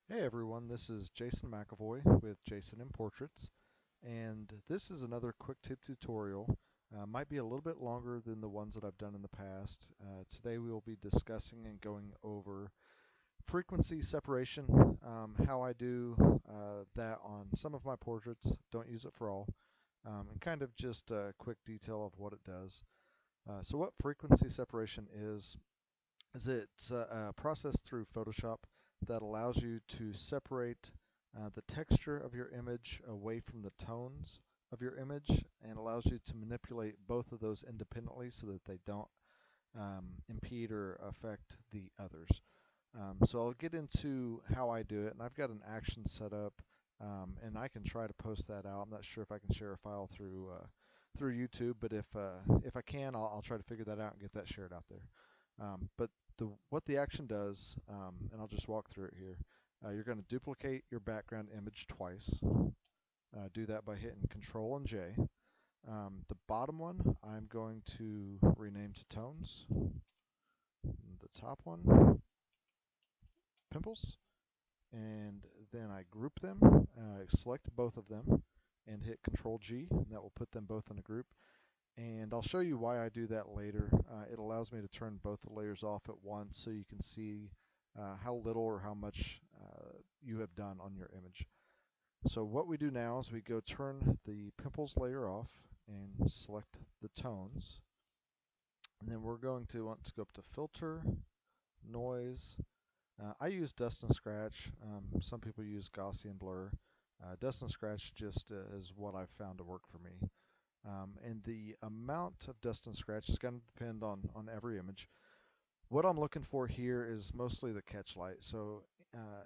Hey everyone, this is Jason McAvoy with Jason in Portraits, and this is another quick tip tutorial. Might be a little bit longer than the ones that I've done in the past. Today we will be discussing and going over frequency separation, how I do that on some of my portraits, don't use it for all, and kind of just a quick detail of what it does. So what frequency separation is it's a process through Photoshop that allows you to separate the texture of your image away from the tones of your image and allows you to manipulate both of those independently so that they don't impede or affect the others. So I'll get into how I do it, and I've got an action set up, and I can try to post that out. I'm not sure if I can share a file through YouTube, but if I can, I'll try to figure that out and get that shared out there. But what the action does, and I'll just walk through it here. You're going to duplicate your background image twice. Do that by hitting Control and J. The bottom one I'm going to rename to tones. The top one, pimples. And then I group them, select both of them, and hit Control G, and that will put them both in a group. And I'll show you why I do that later. It allows me to turn both the layers off at once so you can see how little or how much you have done on your image. So what we do now is we go turn the pimples layer off and select the tones. And then we're going to want to go up to Filter, Noise. I use Dust and Scratch. Some people use Gaussian Blur. Dust and Scratch just is what I've found to work for me. And the amount of dust and scratch is going to depend on every image. What I'm looking for here is mostly the catch light. So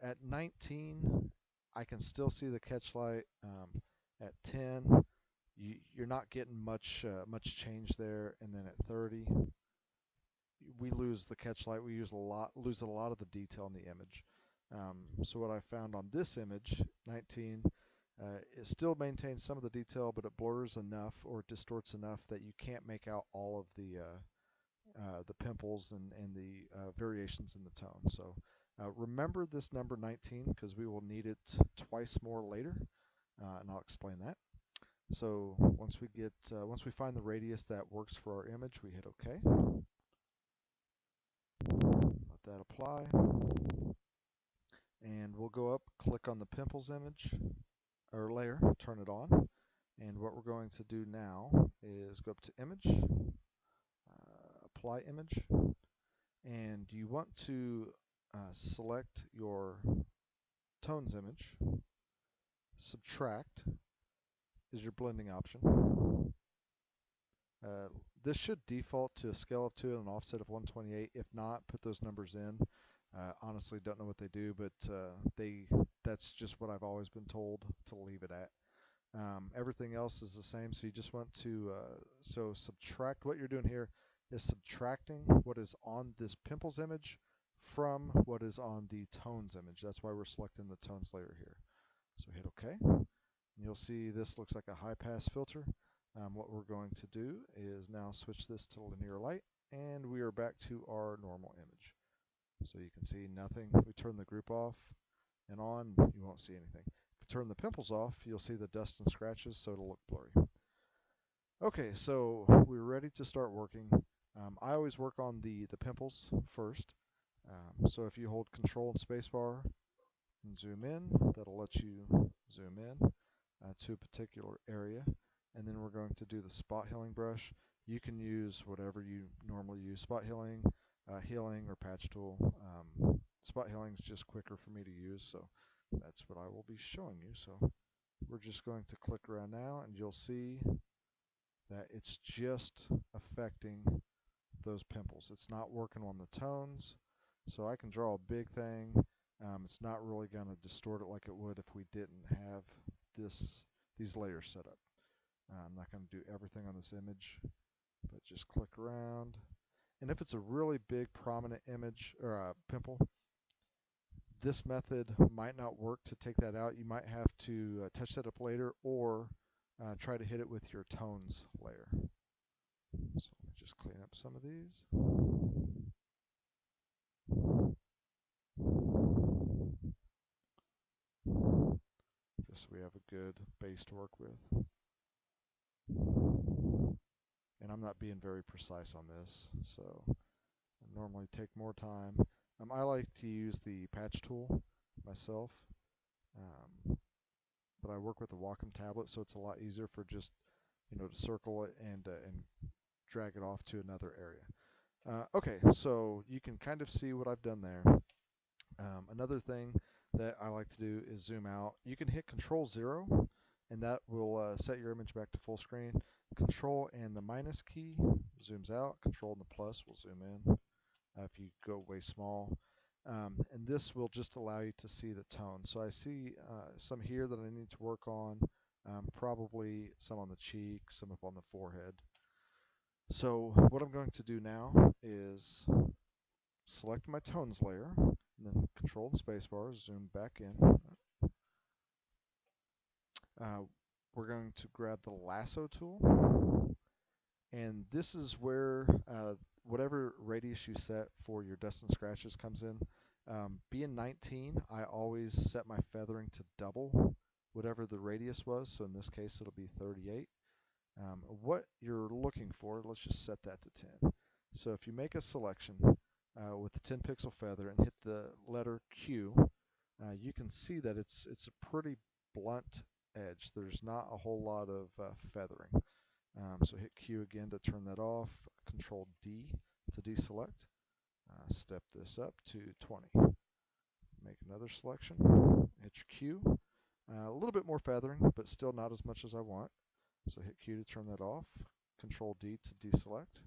at 19, I can still see the catch light. At 10, you're not getting much change there, and then at 30, we lose the catch light. We lose a lot of the detail in the image. So what I found on this image, 19, it still maintains some of the detail, but it blurs enough or distorts enough that you can't make out all of the pimples and the variations in the tone. So remember this number 19 because we will need it twice more later, and I'll explain that. So once we find the radius that works for our image, we hit OK. Let that apply, and we'll go up, click on the pimples image or layer, turn it on. And what we're going to do now is go up to Image, Apply Image, and you want to select your tones image. Subtract is your blending option. This should default to a scale of 2 and an offset of 128. If not, put those numbers in. Honestly, don't know what they do, but that's just what I've always been told to leave it at. Everything else is the same, so you just want to subtract. What you're doing here is subtracting what is on this pimples image from what is on the tones image. That's why we're selecting the tones layer here. So hit OK. And you'll see this looks like a high pass filter. What we're going to do is now switch this to linear light, and we are back to our normal image. So you can see nothing. We turn the group off and on, you won't see anything. If you turn the pimples off, you'll see the dust and scratches, so it'll look blurry. Okay, so we're ready to start working. I always work on the pimples first. So if you hold Control and Spacebar and zoom in, that'll let you zoom in to a particular area. And then we're going to do the spot healing brush. You can use whatever you normally use, spot healing, healing, or patch tool. Spot healing is just quicker for me to use, so that's what I will be showing you. So we're just going to click around now, and you'll see that it's just affecting those pimples. It's not working on the tones, so I can draw a big thing. It's not really going to distort it like it would if we didn't have these layers set up. I'm not going to do everything on this image, but just click around. And if it's a really big prominent image or a pimple, this method might not work to take that out. You might have to touch that up later or try to hit it with your tones layer. So let me just clean up some of these. just so we have a good base to work with. And I'm not being very precise on this, so I normally take more time. I like to use the patch tool myself, but I work with the Wacom tablet, so it's a lot easier for just to circle it and drag it off to another area. Okay, so you can kind of see what I've done there. Another thing that I like to do is zoom out. You can hit Control 0, and that will set your image back to full screen. Control and the minus key zooms out. Control and the plus will zoom in if you go way small. And this will just allow you to see the tone. So I see some here that I need to work on, probably some on the cheek, some up on the forehead. So what I'm going to do now is select my tones layer, and then Control and spacebar, zoom back in. We're going to grab the lasso tool, and this is where whatever radius you set for your dust and scratches comes in. Being 19, I always set my feathering to double whatever the radius was, so in this case it'll be 38. What you're looking for, let's just set that to 10. So if you make a selection with the 10 pixel feather and hit the letter Q, you can see that it's a pretty blunt edge. There's not a whole lot of feathering. So hit Q again to turn that off, Control D to deselect. Step this up to 20. Make another selection, hit Q. A little bit more feathering, but still not as much as I want. So hit Q to turn that off, Control D to deselect.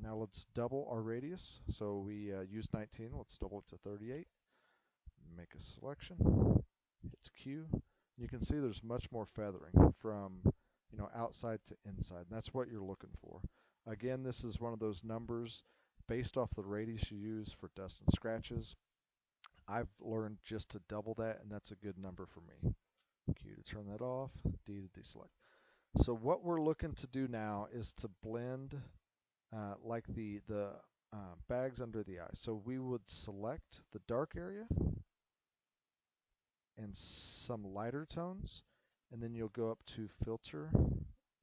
Now let's double our radius. So we used 19, let's double it to 38. Make a selection, hit Q. You can see there's much more feathering from outside to inside, and that's what you're looking for. Again, this is one of those numbers based off the radius you use for dust and scratches. I've learned just to double that, and that's a good number for me. Q to turn that off, D to deselect. So what we're looking to do now is to blend like the bags under the eye. So we would select the dark area and some lighter tones, and then you'll go up to Filter,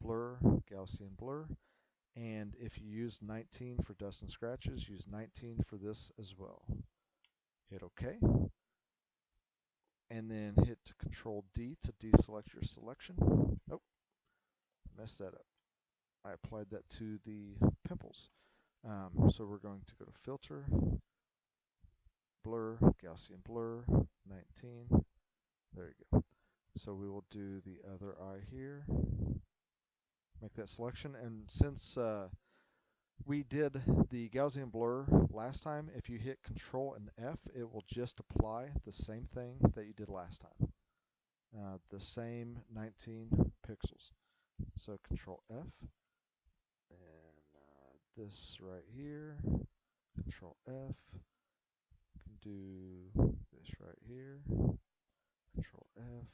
Blur, Gaussian Blur, and if you use 19 for dust and scratches, use 19 for this as well. Hit OK, and then hit Control D to deselect your selection. Nope, messed that up. I applied that to the pimples. So we're going to go to Filter, Blur, Gaussian Blur, 19. There you go. So we will do the other eye here. Make that selection, and since we did the Gaussian blur last time, if you hit Control and F, it will just apply the same thing that you did last time. The same 19 pixels. So Control F, and this right here, Control F, can do this right here, Control F,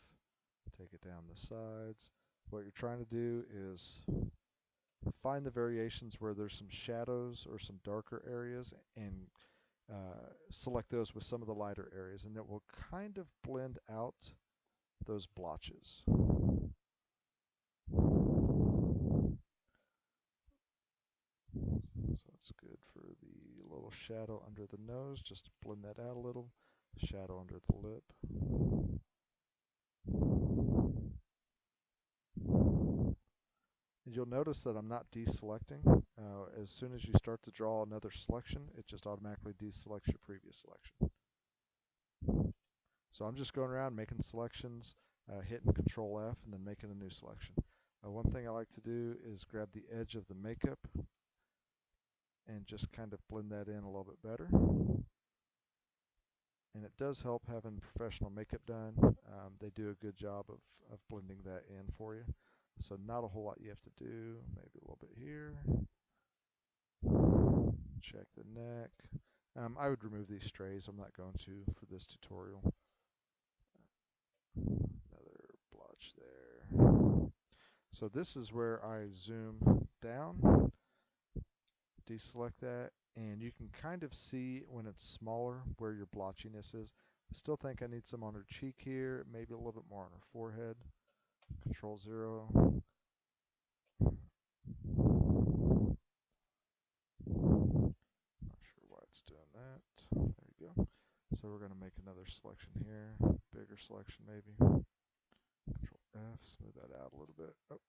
take it down the sides. What you're trying to do is find the variations where there's some shadows or some darker areas, and select those with some of the lighter areas, and it will kind of blend out those blotches. So that's good for the little shadow under the nose, just to blend that out a little. Shadow under the lip. And you'll notice that I'm not deselecting. As soon as you start to draw another selection, it just automatically deselects your previous selection. So I'm just going around making selections, hitting Control F, and then making a new selection. One thing I like to do is grab the edge of the makeup and just kind of blend that in a little bit better. And it does help having professional makeup done. They do a good job of blending that in for you. So not a whole lot you have to do. Maybe a little bit here. Check the neck. I would remove these strays. I'm not going to for this tutorial. Another blotch there. So this is where I zoom down, deselect that, and you can kind of see when it's smaller where your blotchiness is. Still think I need some on her cheek here, maybe a little bit more on her forehead. Control 0. Not sure why it's doing that. There you go. So we're going to make another selection here, bigger selection maybe. Control F, smooth that out a little bit. Oh.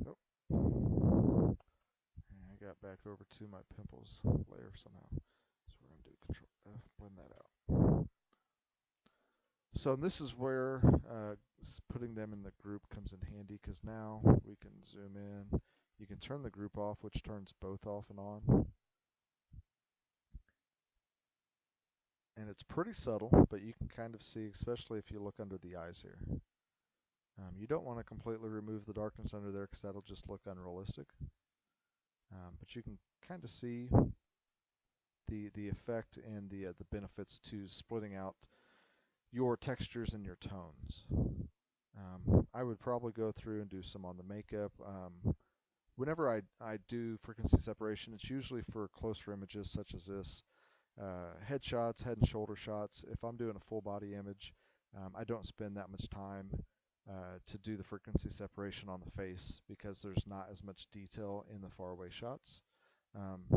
Oh. And I got back over to my pimples layer somehow. So we're going to do Control F, blend that out. So this is where putting them in the group comes in handy, because now we can zoom in. You can turn the group off, which turns both off and on. And it's pretty subtle, but you can kind of see, especially if you look under the eyes here. You don't want to completely remove the darkness under there because that'll just look unrealistic. But you can kind of see the effect and the benefits to splitting out your textures and your tones. I would probably go through and do some on the makeup. Whenever I do frequency separation, it's usually for closer images such as this. Headshots, head and shoulder shots. If I'm doing a full body image, I don't spend that much time to do the frequency separation on the face because there's not as much detail in the faraway shots.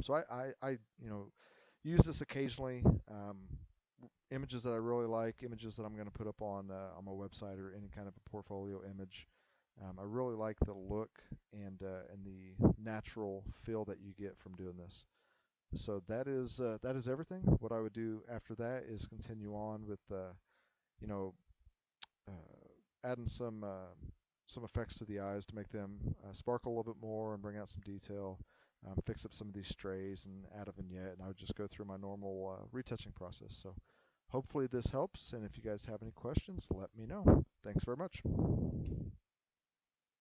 So I use this occasionally. Images that I really like, images that I'm going to put up on my website or any kind of a portfolio image. I really like the look and the natural feel that you get from doing this. So that is everything. What I would do after that is continue on with you know adding some effects to the eyes to make them sparkle a little bit more and bring out some detail. Fix up some of these strays and add a vignette, and I would just go through my normal retouching process. So hopefully this helps, and if you guys have any questions, let me know. Thanks very much.